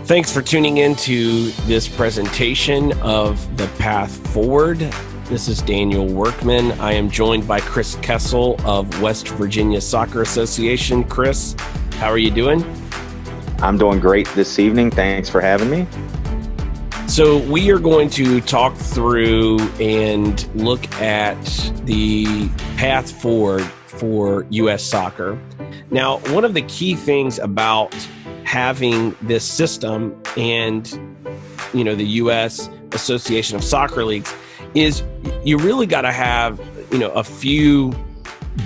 Thanks for tuning in to this presentation of The Path Forward. This is Daniel Workman. I am joined by Chris Kessel of West Virginia Soccer Association. Chris, how are you doing? I'm doing great this evening. Thanks for having me. So we are going to talk through and look at the path forward for U.S. soccer. Now, one of the key things about having this system and, the U.S. Association of Soccer Leagues is you really got to have, a few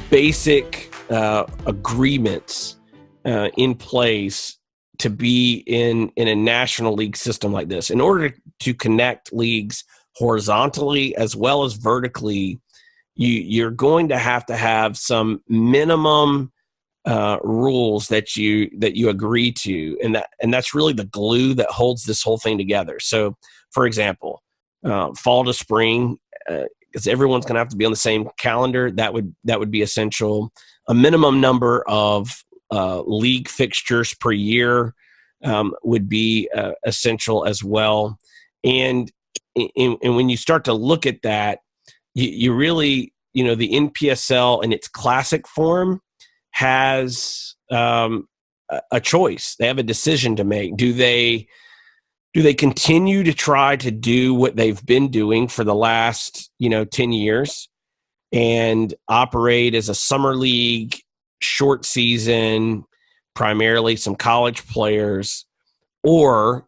basic agreements in place to be in a national league system like this. In order to connect leagues horizontally as well as vertically, you're going to have some minimum rules that you agree to, and that's really the glue that holds this whole thing together. So, for example, fall to spring, because everyone's going to have to be on the same calendar. That would be essential. A minimum number of league fixtures per year would be essential as well. And when you start to look at that, you really, the NPSL in its classic form has a choice. They have a decision to make. Do they continue to try to do what they've been doing for the last 10 years and operate as a summer league, short season, primarily some college players, or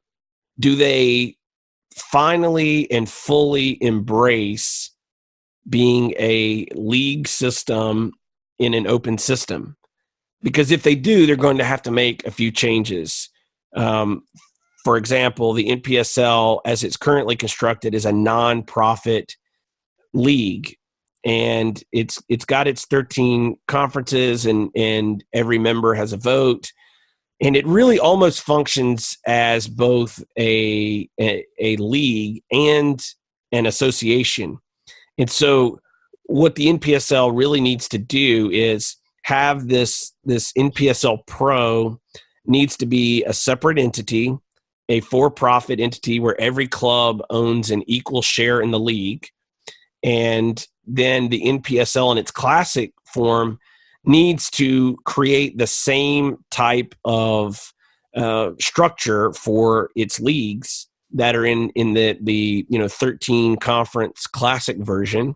do they finally and fully embrace being a league system in an open system? Because if they do, they're going to have to make a few changes. For example, the NPSL, as it's currently constructed, is a non-profit league, and it's got its 13 conferences, and every member has a vote, and it really almost functions as both a league and an association. And so what the NPSL really needs to do is have this NPSL Pro needs to be a separate entity, a for-profit entity where every club owns an equal share in the league. And then the NPSL in its classic form needs to create the same type of structure for its leagues that are in the 13 conference classic version.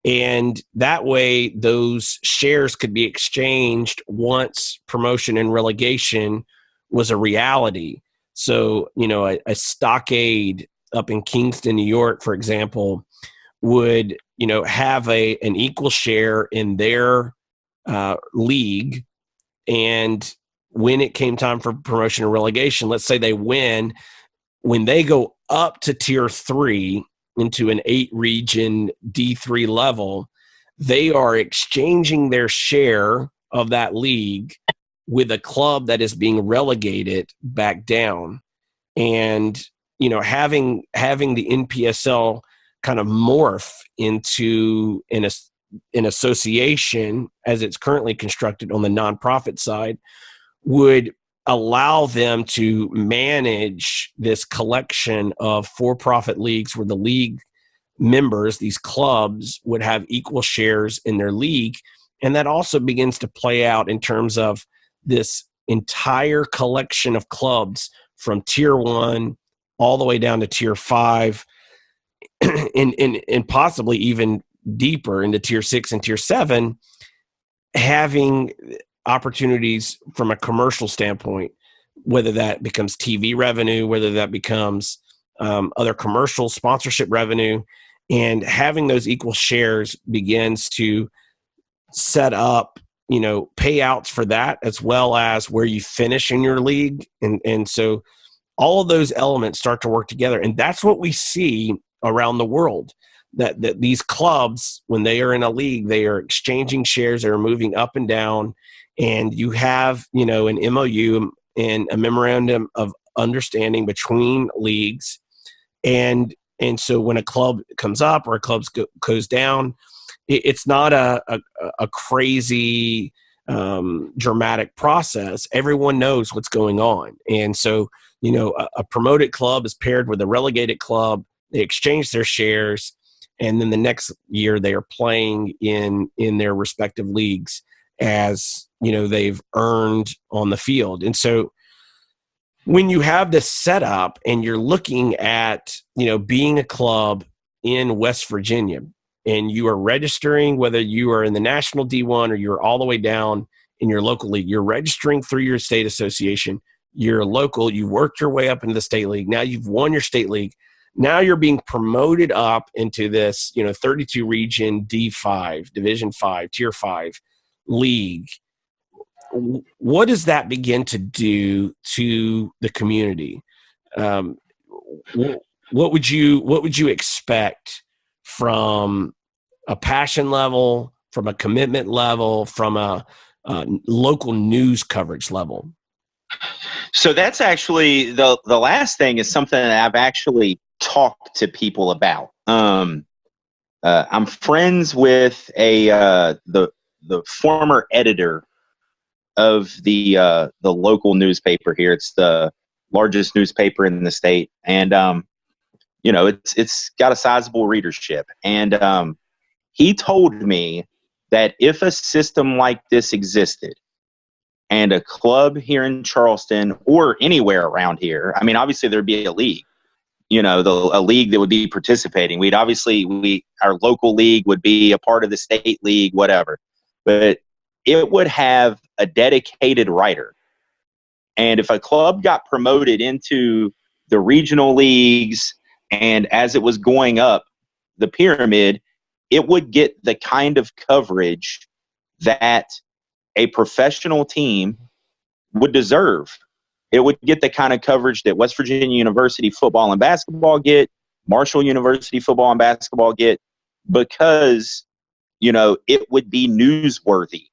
And that way those shares could be exchanged once promotion and relegation was a reality. So, a Stockade up in Kingston, New York, for example, would, have an equal share in their league. And when it came time for promotion and relegation, let's say they win, when they go up to tier 3 into an 8-region D3 level, they are exchanging their share of that league with a club that is being relegated back down. And, having the NPSL kind of morph into an association as it's currently constructed on the nonprofit side would allow them to manage this collection of for-profit leagues where the league members, these clubs, would have equal shares in their league. And that also begins to play out in terms of this entire collection of clubs from tier 1 all the way down to tier 5 and possibly even deeper into tier 6 and tier 7, having opportunities from a commercial standpoint, whether that becomes TV revenue, whether that becomes other commercial sponsorship revenue, and having those equal shares begins to set up, payouts for that, as well as where you finish in your league. And so all of those elements start to work together. And that's what we see around the world, that these clubs, when they are in a league, they are exchanging shares, they are moving up and down. And you have, an MOU and a memorandum of understanding between leagues. And so when a club comes up or a club goes down, it's not a crazy dramatic process. Everyone knows what's going on. And so a promoted club is paired with a relegated club. They exchange their shares, and then the next year they are playing in their respective leagues as they've earned on the field. And so when you have this setup and you're looking at being a club in West Virginia, and you are registering, whether you are in the national D1 or you're all the way down in your local league, you're registering through your state association. You're local, you worked your way up into the state league. Now you've won your state league. Now you're being promoted up into this, 32 region D5, Division 5, Tier 5 league. What does that begin to do to the community? What would you expect from a passion level, from a commitment level, from a local news coverage level? So that's actually the last thing is something that I've actually talked to people about. I'm friends with the former editor of the local newspaper here. It's the largest newspaper in the state, and it's got a sizable readership. And he told me that if a system like this existed, and a club here in Charleston or anywhere around here, I mean, obviously there'd be a league, a league that would be participating. Our local league would be a part of the state league, whatever. But it would have a dedicated writer. And if a club got promoted into the regional leagues, and as it was going up the pyramid, it would get the kind of coverage that a professional team would deserve. It would get the kind of coverage that West Virginia University football and basketball get, Marshall University football and basketball get, because, it would be newsworthy,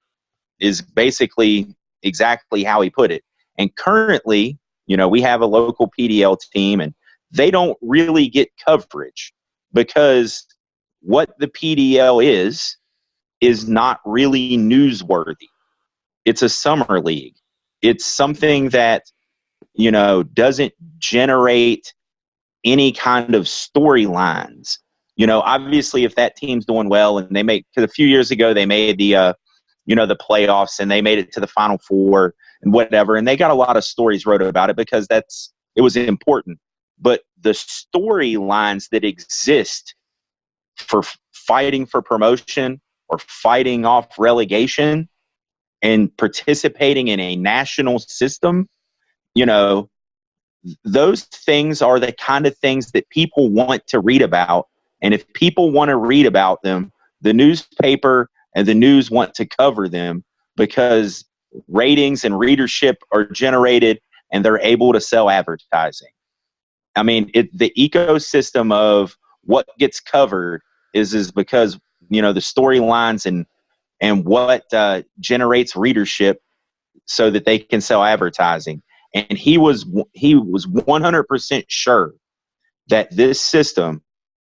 is basically exactly how he put it. And currently, we have a local PDL team, and they don't really get coverage because what the PDL is not really newsworthy. It's a summer league. It's something that, doesn't generate any kind of storylines. Obviously, if that team's doing well and because a few years ago they made the playoffs and they made it to the Final Four and whatever, and they got a lot of stories wrote about it because it was important. But the storylines that exist for fighting for promotion or fighting off relegation and participating in a national system, those things are the kind of things that people want to read about. And if people want to read about them, the newspaper and the news want to cover them because ratings and readership are generated and they're able to sell advertising. I mean, the ecosystem of what gets covered is because, the storylines and what generates readership so that they can sell advertising. And he was 100% sure that this system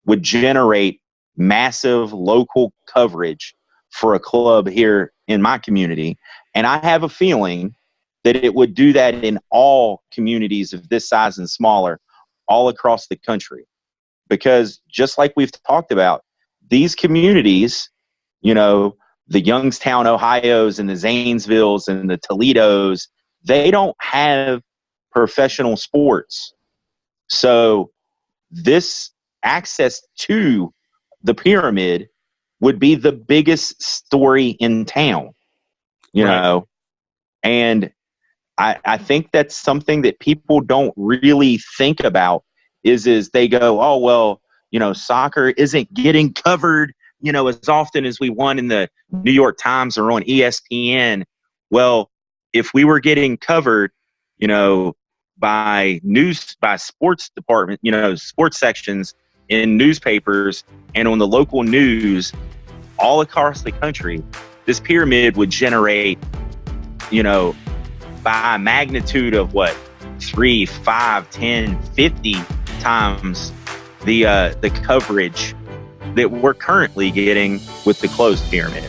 would generate massive local coverage for a club here in my community. And I have a feeling that it would do that in all communities of this size and smaller all across the country. Because just like we've talked about, these communities, the Youngstown, Ohios and the Zanesvilles and the Toledos, they don't have professional sports. So this access to the pyramid would be the biggest story in town, and I think that's something that people don't really think about is they go, oh, well, soccer isn't getting covered, as often as we want in the New York Times or on ESPN. Well, if we were getting covered, by sports department, sports sections in newspapers and on the local news all across the country, this pyramid would generate, by a magnitude of 3, 5, 10, 50 times the coverage that we're currently getting with the closed pyramid.